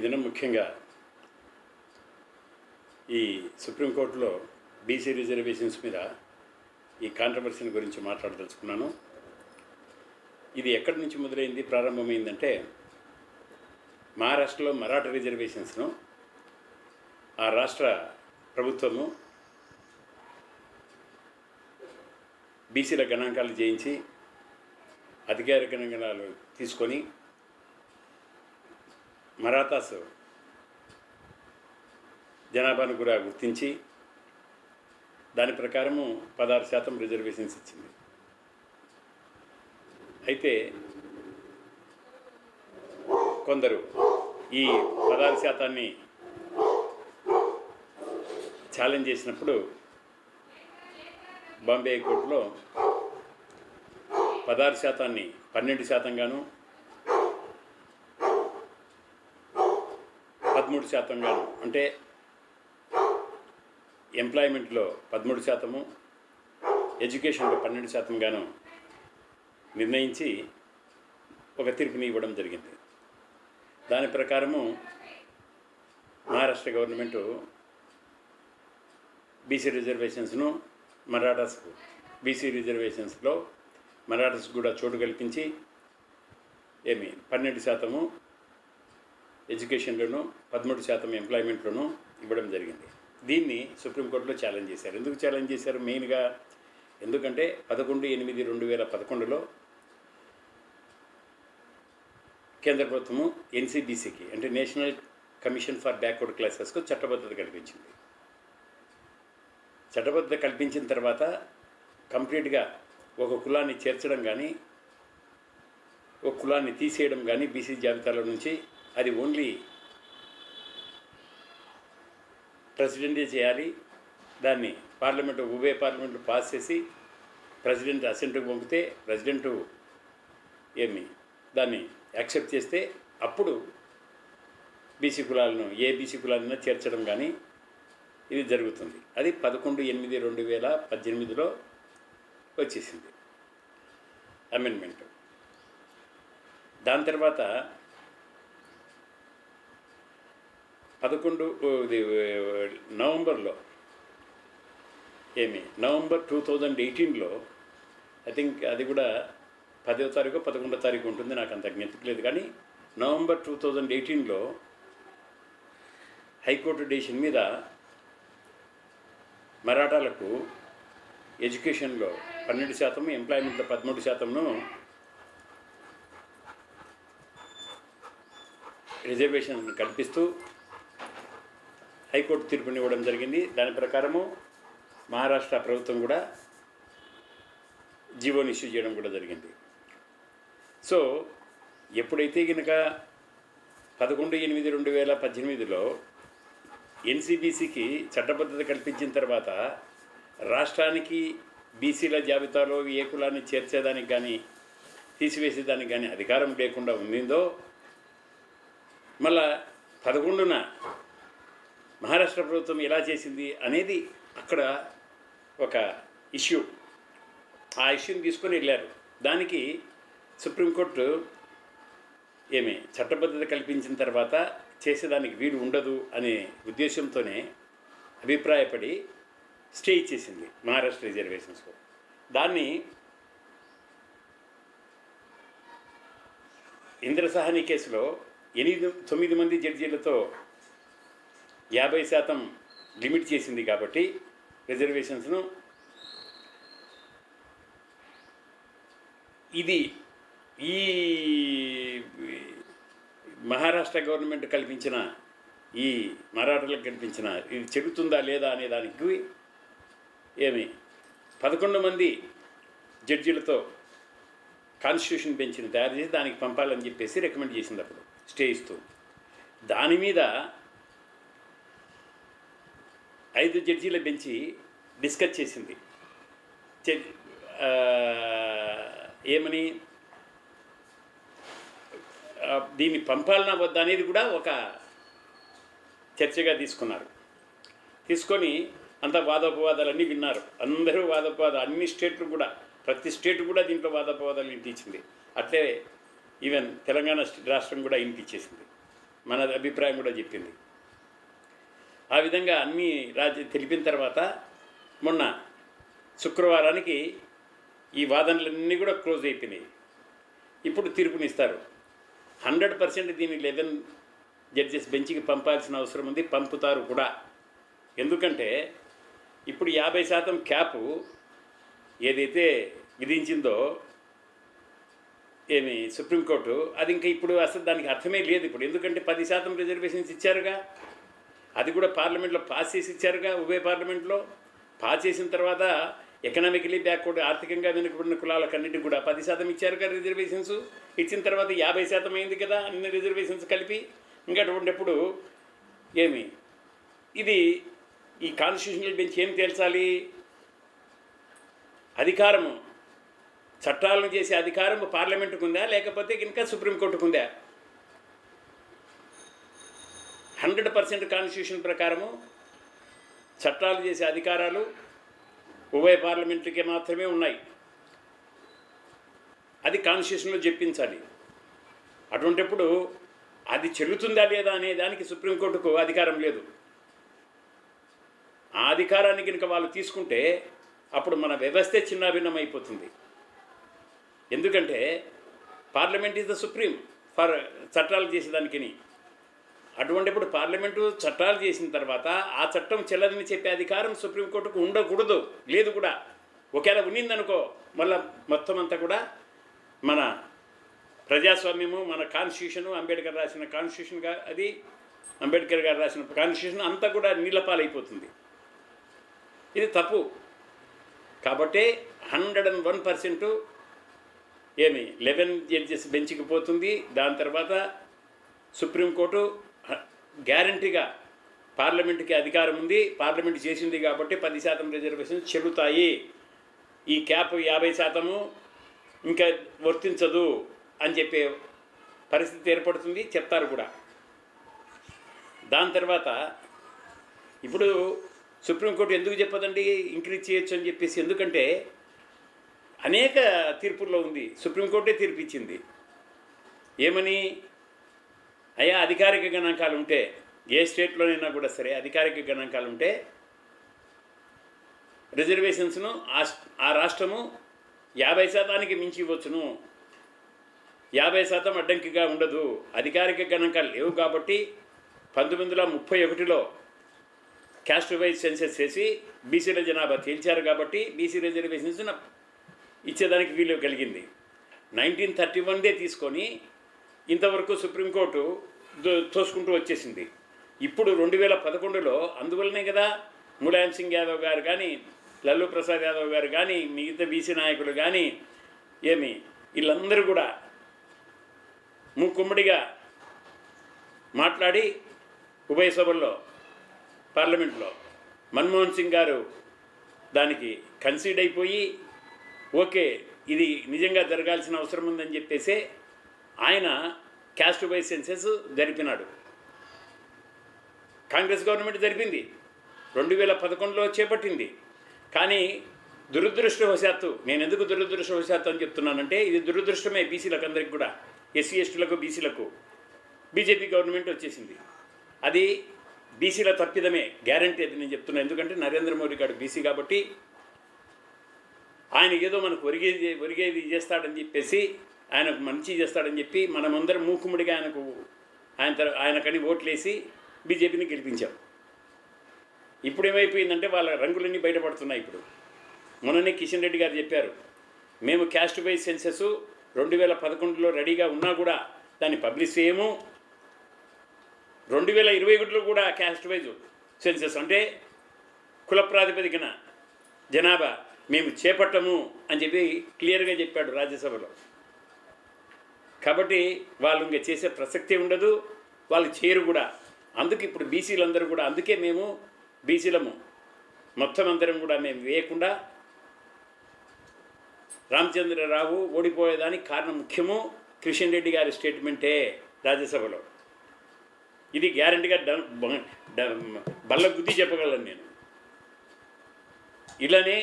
దినం ముఖ్యంగా ఈ సుప్రీంకోర్టులో బీసీ రిజర్వేషన్స్ మీద ఈ కాంట్రవర్సీని గురించి మాట్లాడదలుచుకున్నాను. ఇది ఎక్కడి నుంచి మొదలైంది, ప్రారంభమైందంటే మహారాష్ట్రలో మరాఠా రిజర్వేషన్స్ను ఆ రాష్ట్ర ప్రభుత్వము బీసీల గణాంకాలు చేయించి అధికార గణాంకాలు తీసుకొని మరాఠాస్ జనాభాను కూడా గుర్తించి దాని ప్రకారము 16% రిజర్వేషన్స్ ఇచ్చింది. అయితే కొందరు ఈ 16% ఛాలెంజ్ చేసినప్పుడు బాంబే హైకోర్టులో 16% 12% గాను 13% గాను, అంటే ఎంప్లాయ్మెంట్లో 13%, ఎడ్యుకేషన్లో 12% గాను నిర్ణయించి ఒక తీర్పుని ఇవ్వడం జరిగింది. దాని ప్రకారము మహారాష్ట్ర గవర్నమెంటు బీసీ రిజర్వేషన్స్ను మరాఠాస్కు బీసీ రిజర్వేషన్స్లో మరాఠాస్ కూడా చోటు కల్పించి 12% ఎడ్యుకేషన్లోనూ 13% ఎంప్లాయ్మెంట్లోనూ ఇవ్వడం జరిగింది. దీన్ని సుప్రీంకోర్టులో ఛాలెంజ్ చేశారు. ఎందుకు ఛాలెంజ్ చేశారు? మెయిన్గా ఎందుకంటే 11/8/2011లో కేంద్ర ప్రభుత్వము ఎన్సీబీసీకి అంటే నేషనల్ కమిషన్ ఫర్ బ్యాక్వర్డ్ క్లాసెస్కు చట్టబద్ధత కల్పించింది. చట్టబద్ధత కల్పించిన తర్వాత కంప్లీట్గా ఒక కులాన్ని చేర్చడం కానీ ఒక కులాన్ని తీసేయడం కానీ బీసీ జాబితాలో నుంచి అది ఓన్లీ ప్రెసిడెంటే చేయాలి. దాన్ని పార్లమెంటు ఉభయ పార్లమెంటు పాస్ చేసి ప్రెసిడెంట్ అసెంట్కి పంపితే ప్రెసిడెంటు దాన్ని యాక్సెప్ట్ చేస్తే అప్పుడు బీసీ కులాలను ఏ బీసీ కులాలైనా చేర్చడం కానీ ఇది జరుగుతుంది. అది 11/8/2018లో వచ్చేసింది అమెండ్మెంట్. దాని తర్వాత 11 నవంబర్లో నవంబర్ 2018లో ఐ థింక్ అది కూడా 10వ తారీఖు 11వ తారీఖు ఉంటుంది, నాకు అంత జ్ఞప్తిలేదు. కానీ నవంబర్ 2018లో హైకోర్టు డెసిషన్ మీద మరాఠాలకు ఎడ్యుకేషన్లో 12%, ఎంప్లాయ్మెంట్లో 13%ను రిజర్వేషన్ కల్పిస్తూ హైకోర్టు తీర్పునివ్వడం జరిగింది. దాని ప్రకారము మహారాష్ట్ర ప్రభుత్వం కూడా జీవోని ఇష్యూ చేయడం కూడా జరిగింది. సో ఎప్పుడైతే కనుక 11/8/2018లో ఎన్సీబీసీకి చట్టబద్ధత కల్పించిన తర్వాత రాష్ట్రానికి బీసీల జాబితాలో ఏ కులాన్ని చేర్చేదానికి కానీ తీసివేసేదానికి కానీ అధికారం లేకుండా ఉండిందో, మళ్ళా 11న మహారాష్ట్ర ప్రభుత్వం ఎలా చేసింది అనేది అక్కడ ఒక ఇష్యూ. ఆ ఇష్యూని తీసుకొని వెళ్ళారు. దానికి సుప్రీంకోర్టు చట్టబద్ధత కల్పించిన తర్వాత చేసేదానికి వీలు ఉండదు అనే ఉద్దేశంతోనే అభిప్రాయపడి స్టే ఇచ్చేసింది మహారాష్ట్ర రిజర్వేషన్స్లో. దాన్ని ఇంద్రసాహని కేసులో 9 మంది జడ్జీలతో 50% లిమిట్ చేసింది. కాబట్టి రిజర్వేషన్స్ను ఇది ఈ మహారాష్ట్ర గవర్నమెంట్ కల్పించిన ఈ మరాఠాలకు కల్పించిన ఇది చెబుతుందా లేదా అనే దానికి 11 మంది జడ్జీలతో కాన్స్టిట్యూషన్ బెంచ్ని తయారు చేసి దానికి పంపాలని చెప్పేసి రికమెండ్ చేసింది అప్పుడు స్టే ఇస్తూ. దాని మీద 5 జడ్జీల బెంచి డిస్కస్ చేసింది. ఏమని దీన్ని పంపాలనా వద్దా అనేది కూడా ఒక చర్చగా తీసుకొని అంత వాదోపవాదాలన్నీ విన్నారు. అందరూ వాదోపవాదాలు, అన్ని స్టేట్లు కూడా, ప్రతి స్టేట్ కూడా దీంట్లో వాదోపవాదాలు వినిపించింది. అట్లే ఈవెన్ తెలంగాణ రాష్ట్రం కూడా వినిపించేసింది. మన అభిప్రాయం కూడా చెప్పింది. ఆ విధంగా అన్నీ తెలిపిన తర్వాత మొన్న శుక్రవారానికి ఈ వాదనలన్నీ కూడా క్లోజ్ అయిపోయినాయి. ఇప్పుడు తీర్పునిస్తారు. 100% దీన్ని 11 జడ్జెస్ బెంచ్కి పంపాల్సిన అవసరం ఉంది, పంపుతారు కూడా. ఎందుకంటే ఇప్పుడు 50% క్యాపు ఏదైతే విధించిందో సుప్రీంకోర్టు, అది ఇంకా ఇప్పుడు అసలు దానికి అర్థమే లేదు ఇప్పుడు. ఎందుకంటే 10% రిజర్వేషన్స్ ఇచ్చారుగా, అది కూడా పార్లమెంట్లో పాస్ చేసి ఇచ్చారుగా. ఉభయ పార్లమెంట్లో పాస్ చేసిన తర్వాత ఎకనామికలీ బ్యాక్వర్డ్, ఆర్థికంగా వెనుకబడిన కులాలకన్నిటికి కూడా 10% ఇచ్చారుగా రిజర్వేషన్స్. ఇచ్చిన తర్వాత 50% అయింది కదా అన్ని రిజర్వేషన్స్ కలిపి. ఇంకా అటువంటిప్పుడు ఇది ఈ కాన్స్టిట్యూషనల్ బెంచ్ ఏం తేల్చాలి? అధికారము, చట్టాలను చేసే అధికారం పార్లమెంటుకు ఉందా, లేకపోతే ఇంకా సుప్రీంకోర్టుకు ఉందా? 100% కాన్స్టిట్యూషన్ ప్రకారము చట్టాలు చేసే అధికారాలు ఉభయ పార్లమెంట్లకే మాత్రమే ఉన్నాయి. అది కాన్స్టిట్యూషన్లో చెప్పించాలి. అటువంటిప్పుడు అది చెల్లుతుందా లేదా అనే దానికి సుప్రీంకోర్టుకు అధికారం లేదు. ఆ అధికారాన్ని కనుక వాళ్ళు తీసుకుంటే అప్పుడు మన వ్యవస్థే చిన్నాభిన్నమైపోతుంది. ఎందుకంటే parliament is the supreme for చట్టాలు చేసేదానికి. అటువంటిప్పుడు పార్లమెంటు చట్టాలు చేసిన తర్వాత ఆ చట్టం చెల్లదని చెప్పే అధికారం సుప్రీంకోర్టుకు ఉండకూడదు, లేదు కూడా. ఒకవేళ ఉన్నిందనుకో మళ్ళీ మొత్తం అంతా కూడా మన ప్రజాస్వామ్యము, మన కాన్స్టిట్యూషను, అంబేద్కర్ రాసిన కాన్స్టిట్యూషన్గా, అది అంబేద్కర్ గారు రాసిన కాన్స్టిట్యూషన్ అంతా కూడా నీళ్ళపాలైపోతుంది. ఇది తప్పు. కాబట్టి 101% 11 జడ్జెస్ బెంచ్కి పోతుంది. దాని తర్వాత సుప్రీంకోర్టు గ్యారంటీగా పార్లమెంటుకి అధికారం ఉంది, పార్లమెంట్ చేసింది కాబట్టి 10% రిజర్వేషన్స్ చెల్లుతాయి, ఈ క్యాప్ 50% ఇంకా వర్తించదు అని చెప్పే పరిస్థితి ఏర్పడుతుంది, చెప్తారు కూడా. దాని తర్వాత ఇప్పుడు సుప్రీంకోర్టు ఎందుకు చెప్పదండి ఇంక్రీజ్ చేయొచ్చు అని చెప్పేసి? ఎందుకంటే అనేక తీర్పుల్లో ఉంది. సుప్రీంకోర్టే తీర్పు ఇచ్చింది. ఏమని? అయ్యా, అధికారిక గణాంకాలు ఉంటే, ఏ స్టేట్లోనైనా కూడా సరే అధికారిక గణాంకాలు ఉంటే రిజర్వేషన్స్ను ఆ రాష్ట్రము 50% మించి ఇవ్వచ్చును. 50% అడ్డంకిగా ఉండదు. అధికారిక గణాంకాలు లేవు కాబట్టి 1931లో క్యాస్ట్ వైజ్ సెన్సెస్ చేసి బీసీల జనాభా తేల్చారు కాబట్టి బీసీ రిజర్వేషన్స్ ఇచ్చేదానికి వీలు కలిగింది. 1931దే తీసుకొని ఇంతవరకు సుప్రీంకోర్టు తోసుకుంటూ వచ్చేసింది. ఇప్పుడు 2011లో అందువల్లనే కదా ములాయం సింగ్ యాదవ్ గారు కానీ, లల్లూ ప్రసాద్ యాదవ్ గారు కానీ, మిగతా బీసీ నాయకులు కానీ వీళ్ళందరూ కూడా మూకుమ్మడిగా మాట్లాడి ఉభయ సభల్లో, పార్లమెంట్లో మన్మోహన్ సింగ్ గారు దానికి కన్సీడ్ అయిపోయి ఓకే ఇది నిజంగా జరగాల్సిన అవసరం ఉందని చెప్పేసి ఆయన క్యాస్ట్ వైజ్ సెన్సెస్ జరిపినాడు. కాంగ్రెస్ గవర్నమెంట్ జరిపింది, 2011లో చేపట్టింది. కానీ దురదృష్టవశాత్తు, నేను ఎందుకు దురదృష్టవశాత్తు అని చెప్తున్నానంటే ఇది దురదృష్టమే బీసీలకు అందరికీ కూడా, ఎస్సీ ఎస్టీలకు బీసీలకు. బీజేపీ గవర్నమెంట్ వచ్చేసింది. అది బీసీల తప్పిదమే, గ్యారంటీ అది నేను చెప్తున్నాను. ఎందుకంటే నరేంద్ర మోడీ గారు బీసీ కాబట్టి ఆయన ఏదో మనకు ఒరిగేది చేస్తాడని చెప్పేసి, ఆయనకు మంచి చేస్తాడని చెప్పి మనమందరం మూకుముడిగా ఆయనకని ఓట్లేసి బీజేపీని గెలిపించాం. ఇప్పుడు ఏమైపోయిందంటే వాళ్ళ రంగులన్నీ బయటపడుతున్నాయి. ఇప్పుడు మొన్ననే కిషన్ రెడ్డి గారు చెప్పారు, మేము క్యాస్ట్ వైజ్ సెన్సెస్ 2011లో రెడీగా ఉన్నా కూడా దాన్ని పబ్లిష్ చేయము, 2021లో కూడా క్యాస్ట్ వైజ్ సెన్సెస్ అంటే కుల ప్రాతిపదికన జనాభా మేము చేపట్టము అని చెప్పి క్లియర్గా చెప్పాడు రాజ్యసభలో. కాబట్టి వాళ్ళు ఇంకా చేసే ప్రసక్తే ఉండదు, వాళ్ళు చేయరు కూడా. అందుకు ఇప్పుడు బీసీలందరూ కూడా, అందుకే మేము బీసీలము మొత్తం అందరం కూడా మేము వేయకుండా రామచంద్రరావు ఓడిపోయేదానికి కారణం ముఖ్యము కిషన్ రెడ్డి గారి స్టేట్మెంటే రాజ్యసభలో. ఇది గ్యారంటీగా బల్ల గుద్ది చెప్పగలను నేను. ఇలానే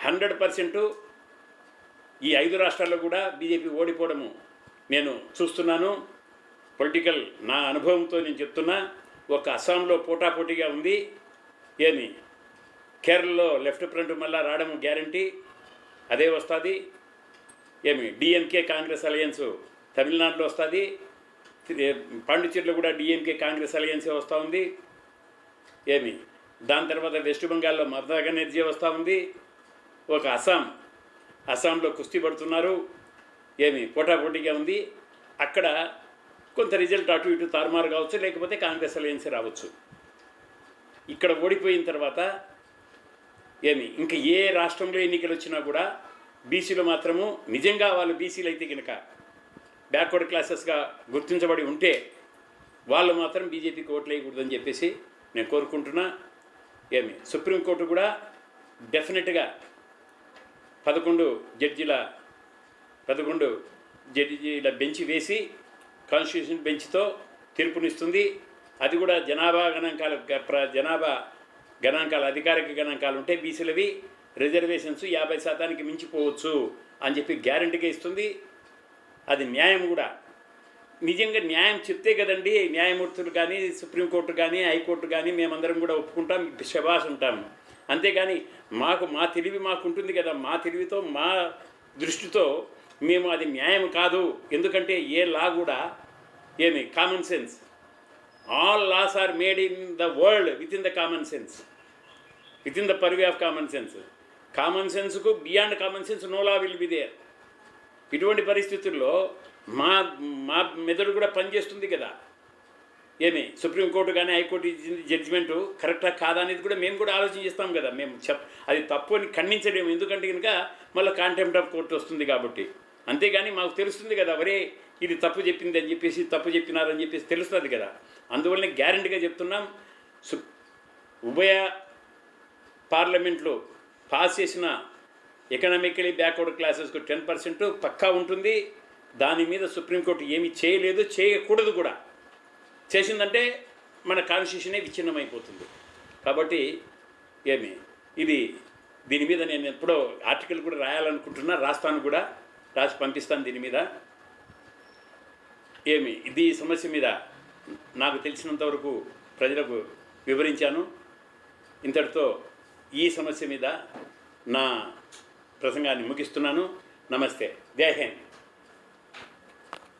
100% ఈ 5 రాష్ట్రాల్లో కూడా బీజేపీ ఓడిపోవడము నేను చూస్తున్నాను. పొలిటికల్ నా అనుభవంతో నేను చెప్తున్నా. ఒక అస్సాంలో పోటాపోటీగా ఉంది. ఏమి కేరళలో లెఫ్ట్ ఫ్రంట్ మళ్ళా రావడం గ్యారంటీ, అదే వస్తుంది. ఏమి డిఎంకే కాంగ్రెస్ అలయన్స్ తమిళనాడులో వస్తుంది. పాండిచ్చేరిలో కూడా డిఎంకే కాంగ్రెస్ అలయన్సే వస్తూ ఉంది. ఏమి దాని తర్వాత వెస్ట్ బెంగాల్లో మమతా బెనర్జీ వస్తూ ఉంది. ఒక అస్సాంలో కుస్తీ పడుతున్నారు. ఏమి పోటాపోటీగా ఉంది. అక్కడ కొంత రిజల్ట్ అటు ఇటు తారుమారు కావచ్చు, లేకపోతే కాంగ్రెస్ అలయన్సే రావచ్చు. ఇక్కడ ఓడిపోయిన తర్వాత ఏమి ఇంకా ఏ రాష్ట్రంలో ఎన్నికలు వచ్చినా కూడా బీసీలు మాత్రము నిజంగా వాళ్ళు బీసీలు అయితే కనుక బ్యాక్వర్డ్ క్లాసెస్గా గుర్తించబడి ఉంటే వాళ్ళు మాత్రం బీజేపీకి ఓట్లు వేయకూడదని చెప్పేసి నేను కోరుకుంటున్నా. ఏమి సుప్రీంకోర్టు కూడా డెఫినెట్గా 11 జడ్జీల బెంచ్ వేసి కాన్స్టిట్యూషన్ బెంచ్తో తీర్పునిస్తుంది. అది కూడా జనాభా గణాంకాలు అధికారిక గణాంకాలు ఉంటే బీసీలవి రిజర్వేషన్స్ 50% మించిపోవచ్చు అని చెప్పి గ్యారంటీగా ఇస్తుంది. అది న్యాయం కూడా. నిజంగా న్యాయం చెప్తే కదండి న్యాయమూర్తులు కానీ సుప్రీంకోర్టు కానీ హైకోర్టు కానీ మేమందరం కూడా ఒప్పుకుంటాం, శబాష్ ఉంటాము. అంతేగాని మా తెలివి మాకు ఉంటుంది కదా, మా తెలివితో మా దృష్టితో మేము అది న్యాయం కాదు. ఎందుకంటే ఏ లా కూడా ఏమి common sense, all laws are made in the world within the common sense, within the purview of common sense. Common సెన్స్కు beyond common sense no law will be there. ఇటువంటి పరిస్థితుల్లో మా మెదడు కూడా పనిచేస్తుంది కదా. ఏమి సుప్రీంకోర్టు కానీ హైకోర్టు జడ్జిమెంటు కరెక్టా కాదా అనేది కూడా మేము కూడా ఆలోచన చేస్తాం కదా. మేము అది తప్పు అని ఖండించలేము, ఎందుకంటే కనుక మళ్ళీ కాంటెంప్ట్ ఆఫ్ కోర్టు వస్తుంది కాబట్టి. అంతేగాని మాకు తెలుస్తుంది కదా, వరే ఇది తప్పు చెప్పింది అని చెప్పేసి, తప్పు చెప్పినారని చెప్పేసి తెలుస్తుంది కదా. అందువల్లనే గ్యారంటీగా చెప్తున్నాం, ఉభయ పార్లమెంట్లో పాస్ చేసిన ఎకనామికలీ బ్యాక్వర్డ్ క్లాసెస్కు 10% పక్కా ఉంటుంది. దాని మీద సుప్రీంకోర్టు ఏమీ చేయలేదు, చేయకూడదు కూడా. చేసిందంటే మన కాన్స్టిట్యూషనే విచ్ఛిన్నమైపోతుంది. కాబట్టి దీని మీద నేను ఎప్పుడో ఆర్టికల్ కూడా రాయాలనుకుంటున్నా, రాస్తాను కూడా, రాసి పంపిస్తాను. దీని మీద ఈ సమస్య మీద నాకు తెలిసినంతవరకు ప్రజలకు వివరించాను. ఇంతటితో ఈ సమస్య మీద నా ప్రసంగాన్ని ముగిస్తున్నాను. నమస్తే. జై హింద్.